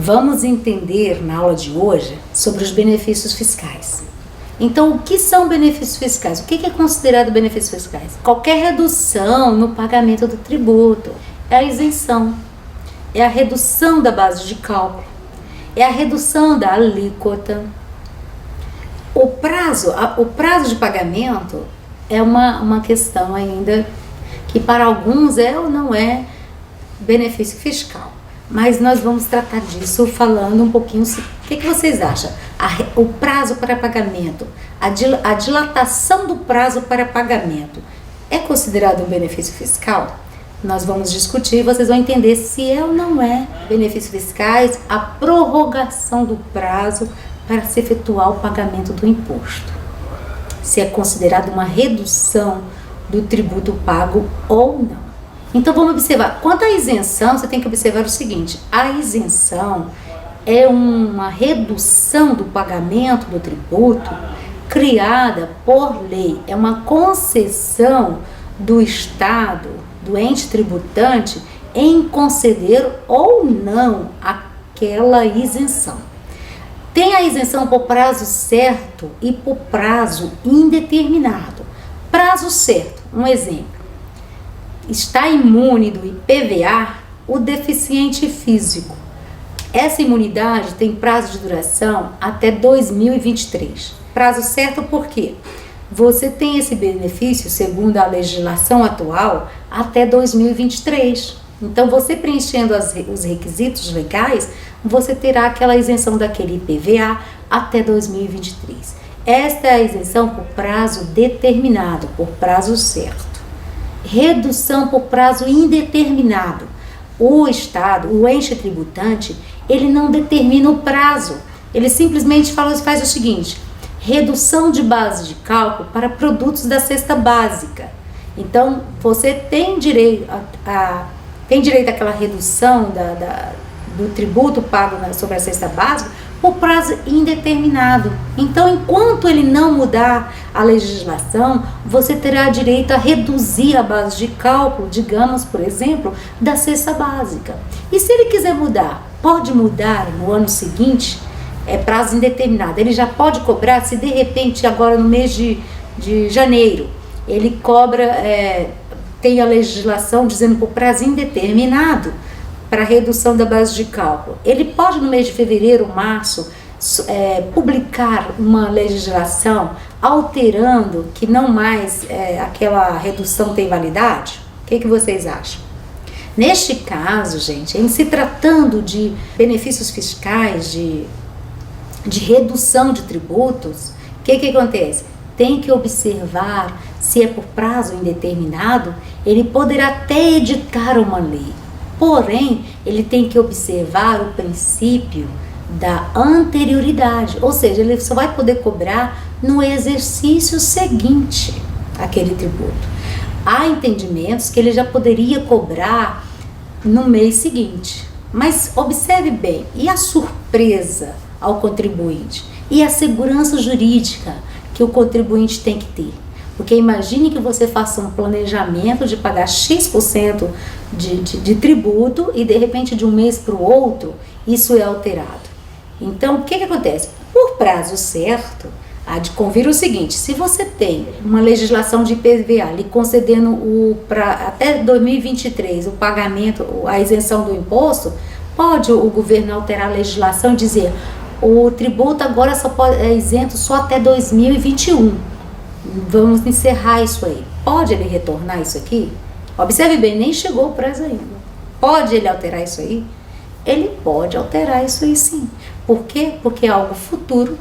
Vamos entender na aula de hoje sobre os benefícios fiscais. Então, o que são benefícios fiscais? O que é considerado benefícios fiscais? Qualquer redução no pagamento do tributo. É a isenção, é a redução da base de cálculo, é a redução da alíquota. O prazo de pagamento é uma questão ainda que para alguns é ou não é benefício fiscal. Mas nós vamos tratar disso falando um pouquinho. O que vocês acham? O prazo para pagamento, a dilatação do prazo para pagamento é considerado um benefício fiscal? Nós vamos discutir e vocês vão entender se é ou não é benefícios fiscais a prorrogação do prazo para se efetuar o pagamento do imposto. Se é considerado uma redução do tributo pago ou não. Então vamos observar, quanto à isenção, você tem que observar o seguinte: a isenção é uma redução do pagamento do tributo criada por lei, é uma concessão do Estado, do ente tributante, em conceder ou não aquela isenção. Tem a isenção por prazo certo e por prazo indeterminado. Prazo certo, um exemplo. Está imune do IPVA o deficiente físico. Essa imunidade tem prazo de duração até 2023. Prazo certo por quê? Você tem esse benefício, segundo a legislação atual, até 2023. Então, você preenchendo os requisitos legais, você terá aquela isenção daquele IPVA até 2023. Esta é a isenção por prazo determinado, por prazo certo. Redução por prazo indeterminado. O Estado, o ente tributante, ele não determina o prazo. Ele simplesmente faz o seguinte: redução de base de cálculo para produtos da cesta básica. Então, você tem direito àquela redução do tributo pago sobre a cesta básica por prazo indeterminado. Então, enquanto ele não mudar a legislação, você terá direito a reduzir a base de cálculo, digamos, por exemplo, da cesta básica. E se ele quiser mudar, pode mudar no ano seguinte, é prazo indeterminado. Ele já pode cobrar, se de repente agora no mês de janeiro, ele cobra, tem a legislação dizendo por prazo indeterminado, para redução da base de cálculo. Ele pode no mês de fevereiro, março, publicar uma legislação alterando que não mais aquela redução tem validade? O que vocês acham? Neste caso, gente, em se tratando de benefícios fiscais, de redução de tributos, o que acontece? Tem que observar se é por prazo indeterminado, ele poderá até editar uma lei. Porém, ele tem que observar o princípio da anterioridade, ou seja, ele só vai poder cobrar no exercício seguinte aquele tributo. Há entendimentos que ele já poderia cobrar no mês seguinte, mas observe bem, e a surpresa ao contribuinte? E a segurança jurídica que o contribuinte tem que ter? Porque imagine que você faça um planejamento de pagar X% de tributo e de repente de um mês para o outro isso é alterado. Então o que acontece? Por prazo certo, há de convir o seguinte: se você tem uma legislação de IPVA lhe concedendo até 2023 o pagamento, a isenção do imposto, pode o governo alterar a legislação e dizer: o tributo agora é isento só até 2021. Vamos encerrar isso aí. Pode ele retornar isso aqui? Observe bem, nem chegou o prazo ainda. Pode ele alterar isso aí? Ele pode alterar isso aí sim. Por quê? Porque é algo futuro,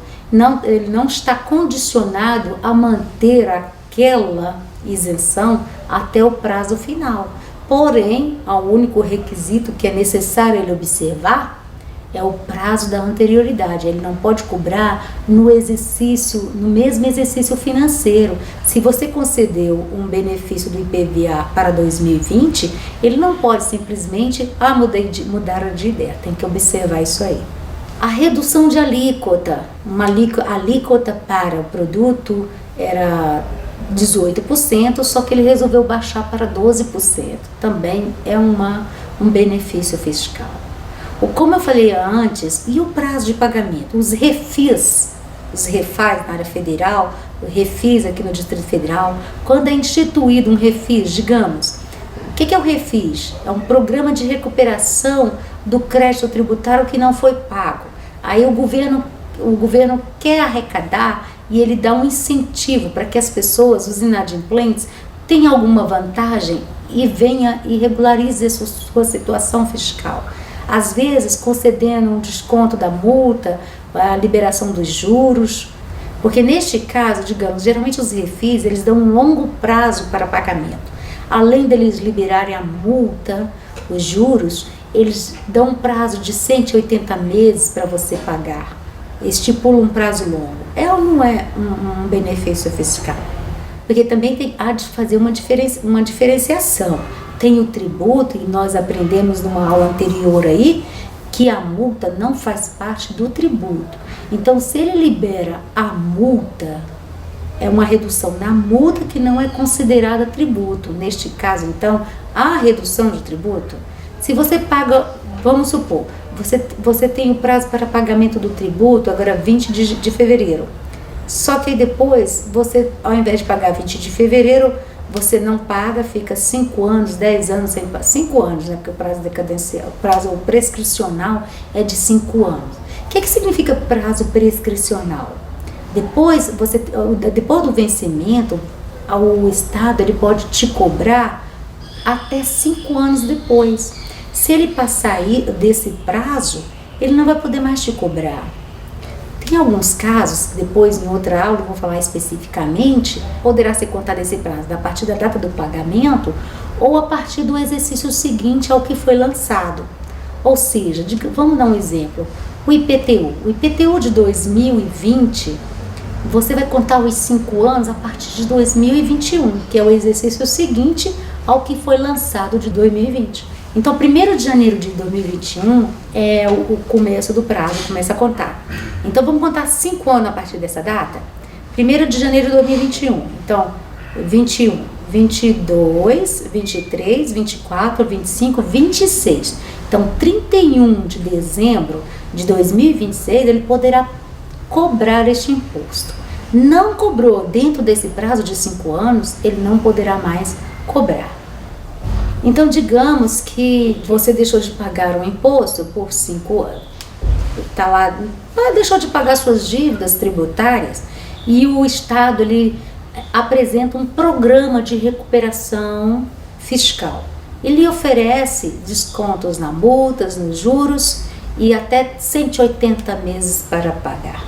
ele não está condicionado a manter aquela isenção até o prazo final. Porém, o único requisito que é necessário ele observar é o prazo da anterioridade. Ele não pode cobrar no mesmo exercício financeiro. Se você concedeu um benefício do IPVA para 2020, ele não pode simplesmente mudar de ideia. Tem que observar isso aí. A redução de alíquota. Uma alíquota para o produto era 18%, só que ele resolveu baixar para 12%. Também é um benefício fiscal. Como eu falei antes, e o prazo de pagamento? Os refis na área federal, o refis aqui no Distrito Federal, quando é instituído um refis, digamos, o que é o refis? É um programa de recuperação do crédito tributário que não foi pago. Aí o governo quer arrecadar e ele dá um incentivo para que as pessoas, os inadimplentes, tenham alguma vantagem e venha e regularize a sua situação fiscal. Às vezes concedendo um desconto da multa, a liberação dos juros, porque neste caso, digamos, geralmente os refis, eles dão um longo prazo para pagamento. Além deles liberarem a multa, os juros, eles dão um prazo de 180 meses para você pagar. Estipula um prazo longo. É ou não é um benefício fiscal? Porque também há de fazer uma diferenciação. Tem o tributo, e nós aprendemos numa aula anterior aí, que a multa não faz parte do tributo. Então, se ele libera a multa, é uma redução na multa que não é considerada tributo. Neste caso, então, a redução de tributo, se você paga, vamos supor, você tem o prazo para pagamento do tributo agora 20 de fevereiro. Só que depois, você, ao invés de pagar 20 de fevereiro, você não paga, fica 5 anos, 10 anos sem pagar. 5 anos, né? Porque o prazo decadencial, o prazo prescricional é de 5 anos. O que significa prazo prescricional? Depois do vencimento, o Estado ele pode te cobrar até 5 anos depois. Se ele passar aí desse prazo, ele não vai poder mais te cobrar. Tem alguns casos, depois em outra aula eu vou falar especificamente, poderá ser contado esse prazo a partir da data do pagamento ou a partir do exercício seguinte ao que foi lançado. Ou seja, vamos dar um exemplo, o IPTU de 2020, você vai contar os 5 anos a partir de 2021, que é o exercício seguinte ao que foi lançado de 2020. Então, 1º de janeiro de 2021 é o começo do prazo, começa a contar. Então, vamos contar 5 anos a partir dessa data? 1º de janeiro de 2021. Então, 21, 22, 23, 24, 25, 26. Então, 31 de dezembro de 2026, ele poderá cobrar este imposto. Não cobrou dentro desse prazo de 5 anos, ele não poderá mais cobrar. Então, digamos que você deixou de pagar um imposto por 5 anos. Está lá, deixou de pagar suas dívidas tributárias e o Estado ele apresenta um programa de recuperação fiscal. Ele oferece descontos nas multas, nos juros e até 180 meses para pagar.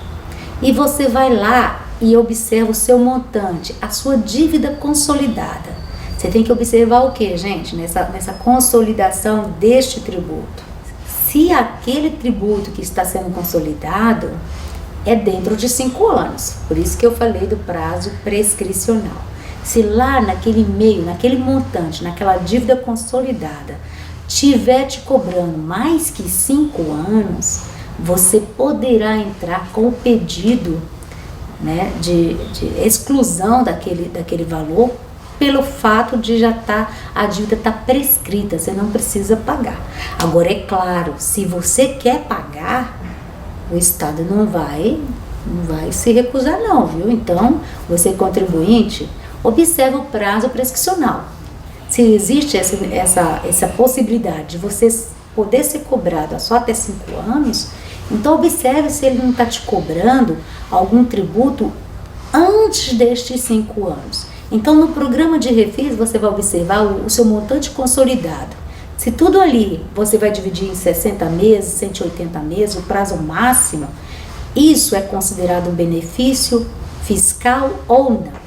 E você vai lá e observa o seu montante, a sua dívida consolidada. Você tem que observar o que, gente, nessa consolidação deste tributo? Se aquele tributo que está sendo consolidado é dentro de 5 anos, por isso que eu falei do prazo prescricional. Se lá naquele meio, naquele montante, naquela dívida consolidada, tiver te cobrando mais que 5 anos, você poderá entrar com o pedido, né, de exclusão daquele valor, pelo fato de a dívida tá prescrita, você não precisa pagar. Agora, é claro, se você quer pagar, o Estado não vai se recusar não, viu? Então, você contribuinte, observa o prazo prescricional. Se existe essa possibilidade de você poder ser cobrado só até 5 anos, então observe se ele não está te cobrando algum tributo antes destes 5 anos. Então, no programa de refis, você vai observar o seu montante consolidado. Se tudo ali você vai dividir em 60 meses, 180 meses, o prazo máximo, isso é considerado um benefício fiscal ou não?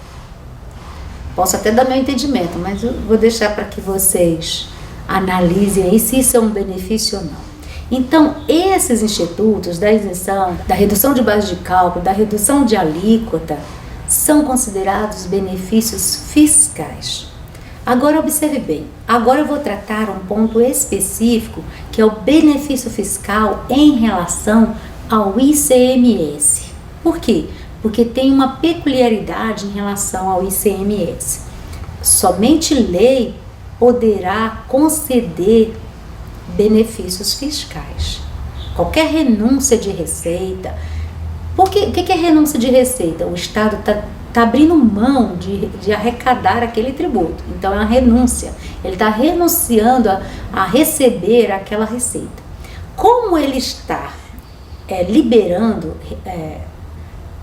Posso até dar meu entendimento, mas eu vou deixar para que vocês analisem aí se isso é um benefício ou não. Então, esses institutos da isenção, da redução de base de cálculo, da redução de alíquota, são considerados benefícios fiscais. Agora observe bem, agora eu vou tratar um ponto específico que é o benefício fiscal em relação ao ICMS. Por quê? Porque tem uma peculiaridade em relação ao ICMS. Somente lei poderá conceder benefícios fiscais. Qualquer renúncia de receita. O que é renúncia de receita? O Estado está abrindo mão de arrecadar aquele tributo. Então é uma renúncia. Ele está renunciando a receber aquela receita. Como ele está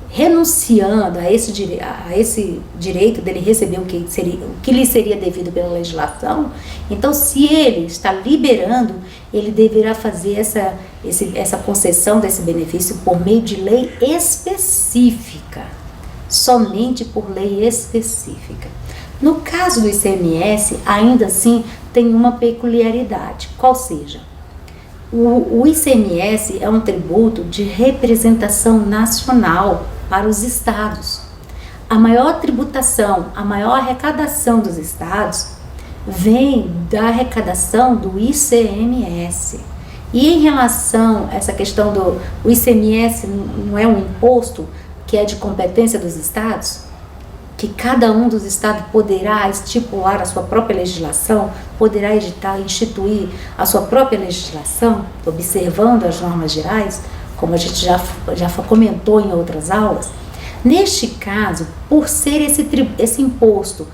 renunciando a esse direito dele receber o que lhe seria devido pela legislação, então se ele está liberando, ele deverá fazer essa concessão desse benefício por meio de lei específica, somente por lei específica. No caso do ICMS, ainda assim, tem uma peculiaridade, qual seja, o ICMS é um tributo de representação nacional para os estados. A maior tributação, a maior arrecadação dos estados vem da arrecadação do ICMS. E em relação a essa questão o ICMS não é um imposto que é de competência dos estados? Que cada um dos estados poderá estipular a sua própria legislação, poderá instituir a sua própria legislação, observando as normas gerais, como a gente já comentou em outras aulas. Neste caso, por ser esse imposto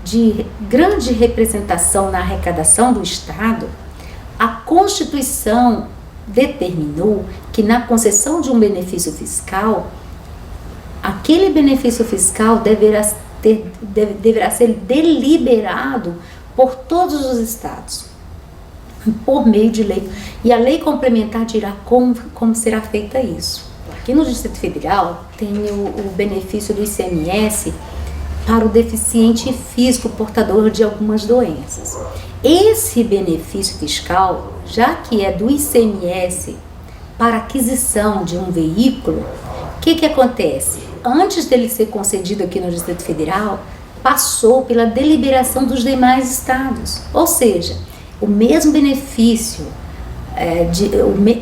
de grande representação na arrecadação do Estado, a Constituição determinou que na concessão de um benefício fiscal, aquele benefício fiscal deverá ser deliberado por todos os estados, por meio de lei. E a lei complementar dirá como será feita isso. Aqui no Distrito Federal tem o benefício do ICMS para o deficiente físico portador de algumas doenças. Esse benefício fiscal, já que é do ICMS para aquisição de um veículo, o que acontece? Antes dele ser concedido aqui no Distrito Federal, passou pela deliberação dos demais estados. Ou seja, o mesmo benefício,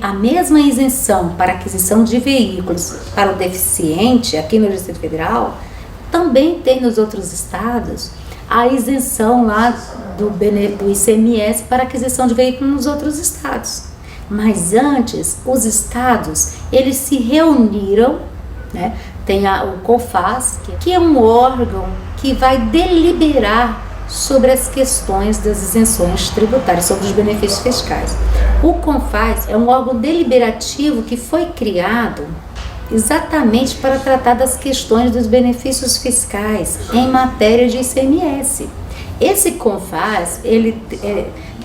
a mesma isenção para aquisição de veículos para o deficiente aqui no Distrito Federal, também tem nos outros estados a isenção lá do ICMS para aquisição de veículos nos outros estados. Mas antes, os estados, eles se reuniram, né? Tem o CONFAS, que é um órgão que vai deliberar sobre as questões das isenções tributárias, sobre os benefícios fiscais. O CONFAS é um órgão deliberativo que foi criado exatamente para tratar das questões dos benefícios fiscais em matéria de ICMS. Esse CONFAS, ele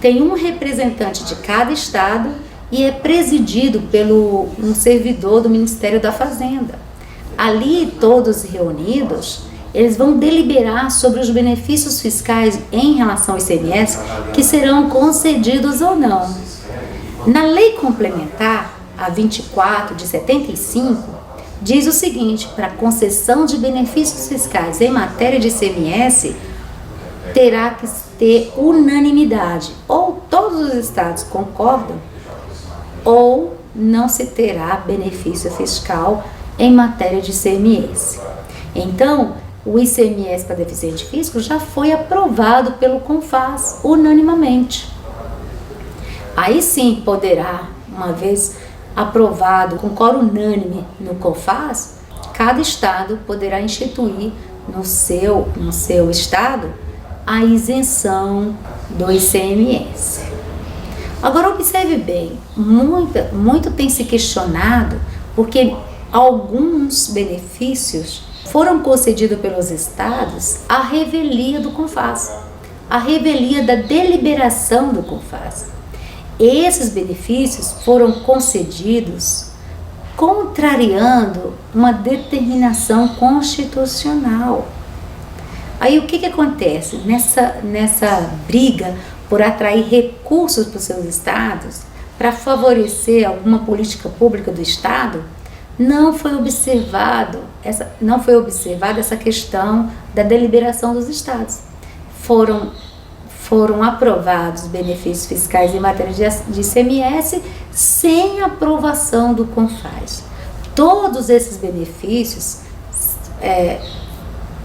tem um representante de cada estado e é presidido por um servidor do Ministério da Fazenda. Ali, todos reunidos, eles vão deliberar sobre os benefícios fiscais em relação ao ICMS que serão concedidos ou não. Na lei complementar, a 24 de 75, diz o seguinte: para concessão de benefícios fiscais em matéria de ICMS, terá que ter unanimidade. Ou todos os estados concordam, ou não se terá benefício fiscal em matéria de ICMS. Então, o ICMS para deficiente físico já foi aprovado pelo CONFAS unanimamente. Aí sim poderá, uma vez aprovado com quórum unânime no CONFAS, cada estado poderá instituir no seu estado a isenção do ICMS. Agora observe bem, muito tem se questionado porque alguns benefícios foram concedidos pelos estados à revelia do CONFAS, à revelia da deliberação do CONFAS. Esses benefícios foram concedidos contrariando uma determinação constitucional. Aí o que acontece? Nessa briga por atrair recursos para os seus estados, para favorecer alguma política pública do estado, não foi observada essa questão da deliberação dos estados. Foram aprovados benefícios fiscais em matéria de ICMS sem aprovação do CONFAS. Todos esses benefícios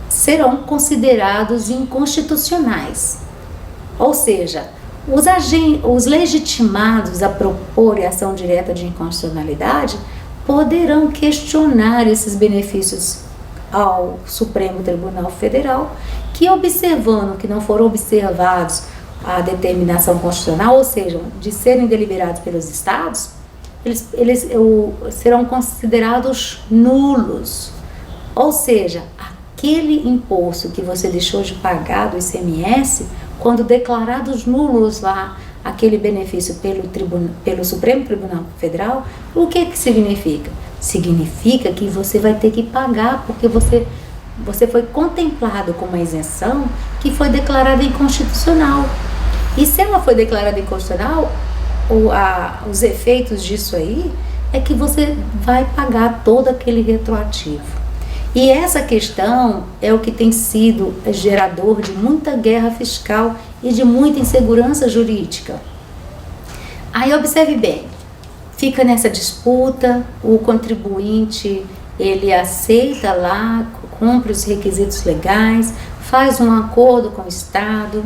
serão considerados inconstitucionais. Ou seja, Os legitimados a propor ação direta de inconstitucionalidade poderão questionar esses benefícios ao Supremo Tribunal Federal, que observando que não foram observados a determinação constitucional, ou seja, de serem deliberados pelos estados, eles serão considerados nulos. Ou seja, aquele imposto que você deixou de pagar do ICMS, quando declarados nulos lá, aquele benefício pelo Supremo Tribunal Federal, o que significa? Significa que você vai ter que pagar, porque você foi contemplado com uma isenção que foi declarada inconstitucional. E se ela foi declarada inconstitucional, os efeitos disso aí é que você vai pagar todo aquele retroativo. E essa questão é o que tem sido gerador de muita guerra fiscal e de muita insegurança jurídica. Aí observe bem, fica nessa disputa, o contribuinte ele aceita lá, cumpre os requisitos legais, faz um acordo com o Estado,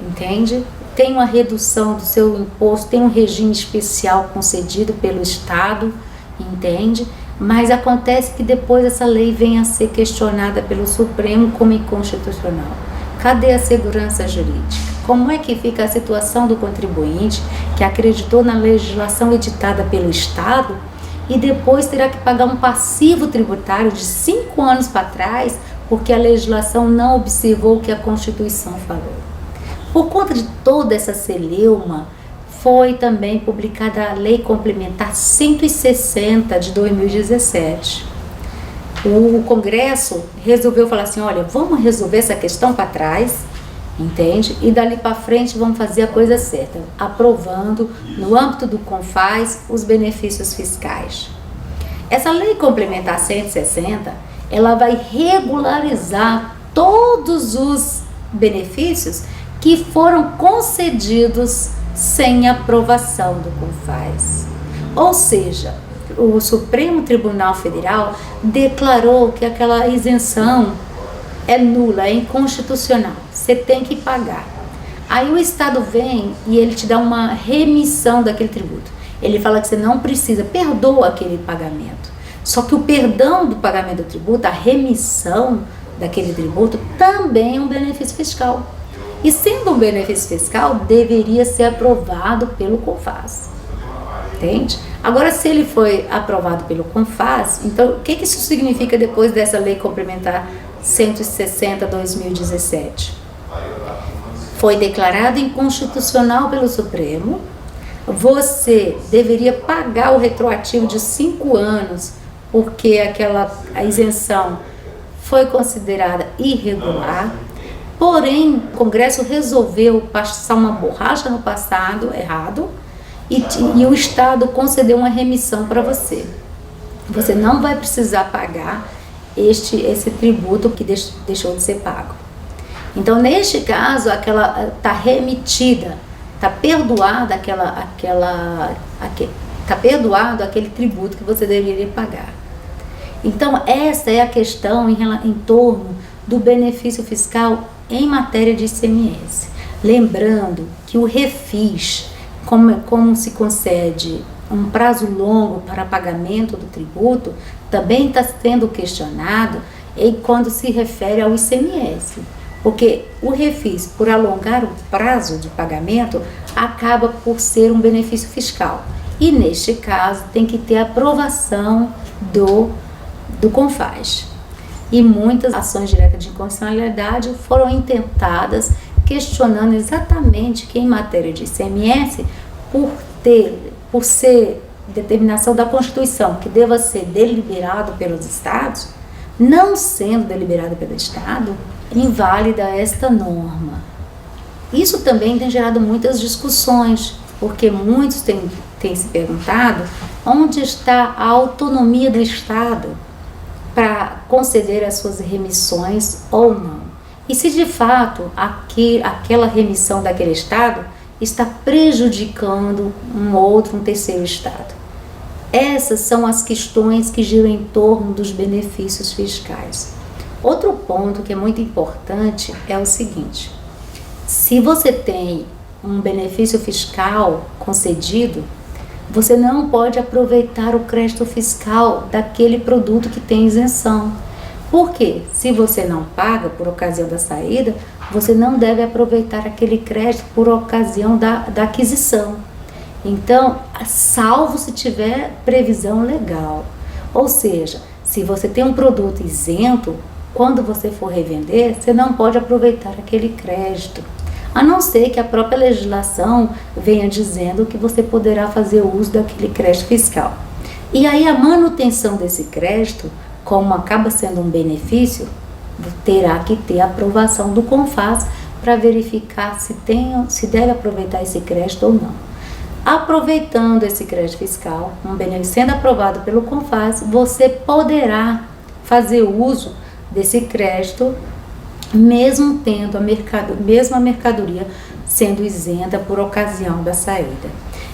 entende? Tem uma redução do seu imposto, tem um regime especial concedido pelo Estado, entende? Mas acontece que depois essa lei vem a ser questionada pelo Supremo como inconstitucional. Cadê a segurança jurídica? Como é que fica a situação do contribuinte que acreditou na legislação editada pelo Estado e depois terá que pagar um passivo tributário de 5 anos para trás porque a legislação não observou o que a Constituição falou? Por conta de toda essa celeuma, foi também publicada a Lei Complementar 160 de 2017. O Congresso resolveu falar assim, olha, vamos resolver essa questão para trás, entende? E dali para frente vamos fazer a coisa certa, aprovando no âmbito do CONFAS os benefícios fiscais. Essa Lei Complementar 160, ela vai regularizar todos os benefícios que foram concedidos sem aprovação do CONFAS. Ou seja, o Supremo Tribunal Federal declarou que aquela isenção é nula, é inconstitucional, você tem que pagar. Aí o Estado vem e ele te dá uma remissão daquele tributo. Ele fala que você não precisa, perdoa aquele pagamento. Só que o perdão do pagamento do tributo, a remissão daquele tributo, também é um benefício fiscal. E sendo um benefício fiscal, deveria ser aprovado pelo CONFAS, entende? Agora, se ele foi aprovado pelo CONFAS, então o que isso significa depois dessa Lei Complementar 160/2017? Foi declarado inconstitucional pelo Supremo, você deveria pagar o retroativo de 5 anos, porque a isenção foi considerada irregular. Porém, o Congresso resolveu passar uma borracha no passado errado e o Estado concedeu uma remissão para você. Você não vai precisar pagar esse tributo que deixou de ser pago. Então, neste caso, está remitida, está perdoado aquele tributo que você deveria pagar. Então, essa é a questão em torno do benefício fiscal em matéria de ICMS. Lembrando que o refis, como se concede um prazo longo para pagamento do tributo, também está sendo questionado quando se refere ao ICMS. Porque o refis, por alongar o prazo de pagamento, acaba por ser um benefício fiscal. E neste caso tem que ter aprovação do CONFAS. E muitas ações diretas de inconstitucionalidade foram intentadas questionando exatamente que em matéria de ICMS, por ser determinação da Constituição que deva ser deliberado pelos estados, não sendo deliberado pelo Estado, inválida esta norma. Isso também tem gerado muitas discussões, porque muitos têm se perguntado onde está a autonomia do Estado para conceder as suas remissões ou não. E se de fato aquela remissão daquele Estado está prejudicando um terceiro Estado. Essas são as questões que giram em torno dos benefícios fiscais. Outro ponto que é muito importante é o seguinte: se você tem um benefício fiscal concedido, você não pode aproveitar o crédito fiscal daquele produto que tem isenção. Por quê? Se você não paga por ocasião da saída, você não deve aproveitar aquele crédito por ocasião da aquisição. Então, salvo se tiver previsão legal. Ou seja, se você tem um produto isento, quando você for revender, você não pode aproveitar aquele crédito. A não ser que a própria legislação venha dizendo que você poderá fazer uso daquele crédito fiscal. E aí a manutenção desse crédito, como acaba sendo um benefício, terá que ter a aprovação do CONFAS para verificar se deve aproveitar esse crédito ou não. Aproveitando esse crédito fiscal, um benefício sendo aprovado pelo CONFAS, você poderá fazer uso desse crédito mesmo tendo a mercadoria sendo isenta por ocasião da saída.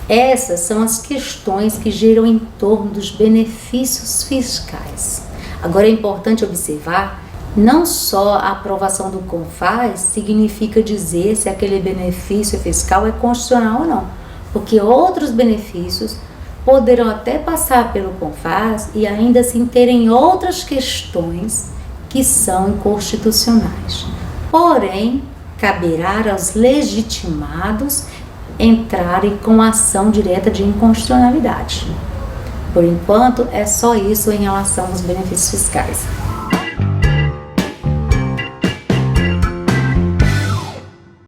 Essas são as questões que giram em torno dos benefícios fiscais. Agora é importante observar, não só a aprovação do CONFAS significa dizer se aquele benefício fiscal é constitucional ou não, porque outros benefícios poderão até passar pelo CONFAS e ainda assim terem outras questões que são inconstitucionais. Porém, caberá aos legitimados entrarem com ação direta de inconstitucionalidade. Por enquanto, é só isso em relação aos benefícios fiscais.